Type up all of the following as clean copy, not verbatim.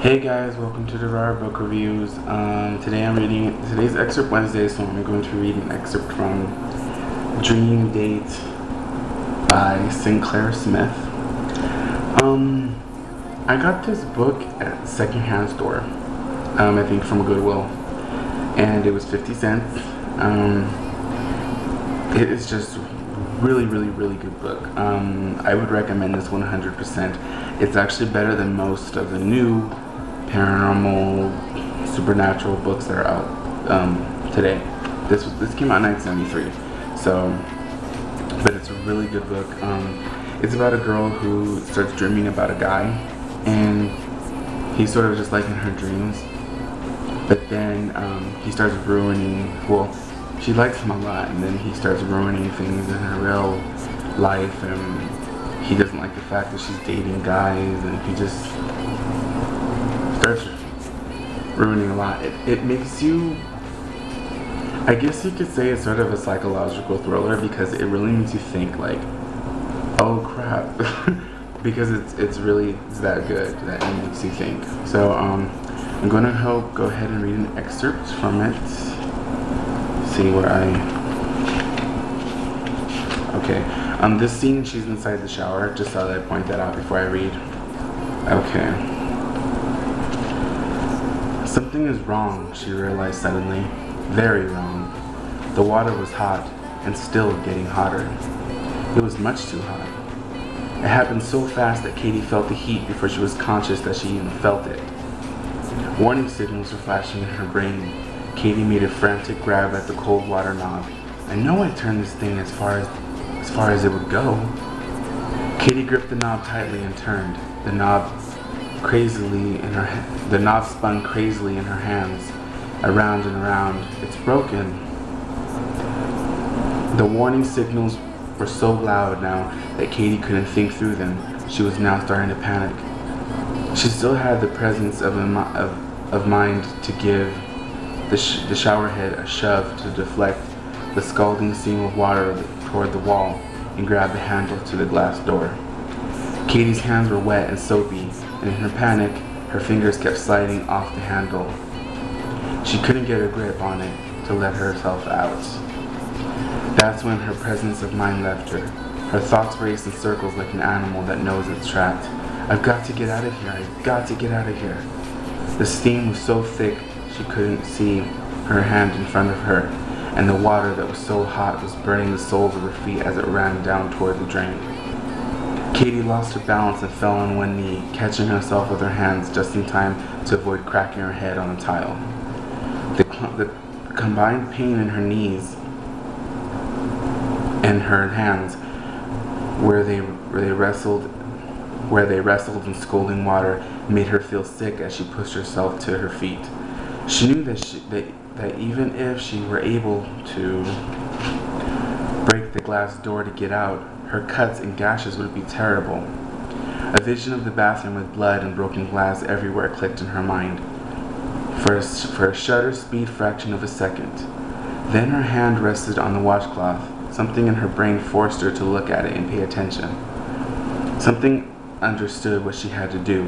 Hey guys, welcome to DevvourBookReviews. Today I'm reading today's excerpt Wednesday, so I'm going to read an excerpt from Dream Date by Sinclair Smith. I got this book at a secondhand store, I think from Goodwill, and it was 50 cents. It is just really good book. I would recommend this 100%. It's actually better than most of the new paranormal, supernatural books that are out today. This came out in 1973, but it's a really good book. It's about a girl who starts dreaming about a guy, and he's sort of just like in her dreams, but then he starts ruining, well, she likes him a lot, and then he starts ruining things in her real life, and he doesn't like the fact that she's dating guys, and he just starts ruining a lot. It makes you, I guess you could say it's sort of a psychological thriller, because it really makes you think like, oh crap, because it's that good that it makes you think. So I'm gonna go ahead and read an excerpt from it. See where okay, this scene, she's inside the shower, just thought I'd point that out before I read. Okay. Something is wrong, she realized suddenly. Very wrong. The water was hot, and still getting hotter. It was much too hot. It happened so fast that Katie felt the heat before she was conscious that she even felt it. Warning signals were flashing in her brain. Katie made a frantic grab at the cold water knob. I know I turned this thing as far as it would go. Katie gripped the knob tightly and turned. The knob spun crazily in her hands, around and around. It's broken. The warning signals were so loud now that Katie couldn't think through them. She was now starting to panic. She still had the presence of mind to give the shower head a shove to deflect the scalding stream of water toward the wall and grab the handle to the glass door. Katie's hands were wet and soapy, and in her panic, her fingers kept sliding off the handle. She couldn't get a grip on it to let herself out. That's when her presence of mind left her. Her thoughts raced in circles like an animal that knows it's trapped. I've got to get out of here. I've got to get out of here. The steam was so thick she couldn't see her hand in front of her, and the water that was so hot was burning the soles of her feet as it ran down toward the drain. Katie lost her balance and fell on one knee, catching herself with her hands just in time to avoid cracking her head on a tile. The combined pain in her knees and her hands, where they wrestled in scalding water, made her feel sick as she pushed herself to her feet. She knew that even if she were able to break the glass door to get out, her cuts and gashes would be terrible. A vision of the bathroom with blood and broken glass everywhere clicked in her mind for a shutter-speed fraction of a second. Then her hand rested on the washcloth. Something in her brain forced her to look at it and pay attention. Something understood what she had to do.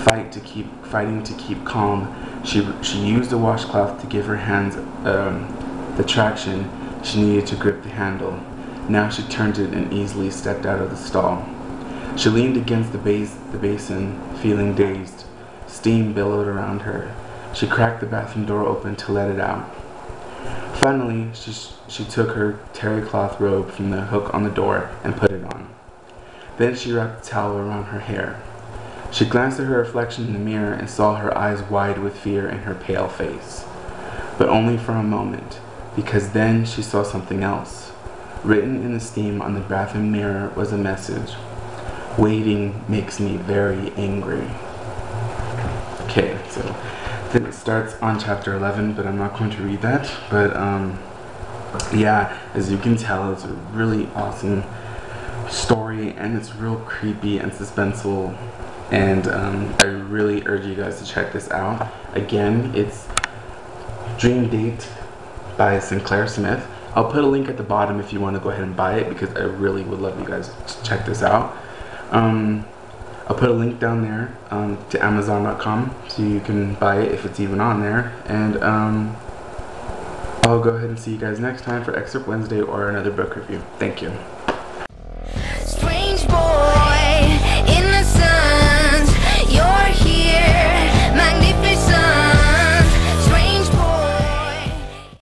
Fighting to keep calm. She used the washcloth to give her hands the traction she needed to grip the handle. Now she turned it and easily stepped out of the stall. She leaned against the basin, feeling dazed. Steam billowed around her. She cracked the bathroom door open to let it out. Finally, she took her terry cloth robe from the hook on the door and put it on. Then she wrapped a towel around her hair. She glanced at her reflection in the mirror and saw her eyes wide with fear in her pale face. But only for a moment, because then she saw something else. Written in the steam on the bathroom mirror was a message. Waiting makes me very angry. Okay, so then it starts on chapter 11, but I'm not going to read that. But yeah, as you can tell, it's a really awesome story, and it's real creepy and suspenseful, and I really urge you guys to check this out. Again, it's Dream Date by Sinclair Smith. I'll put a link at the bottom if you want to go ahead and buy it, because I really would love you guys to check this out. I'll put a link down there to Amazon.com so you can buy it if it's even on there. And I'll go ahead and see you guys next time for Excerpt Wednesday or another book review. Thank you.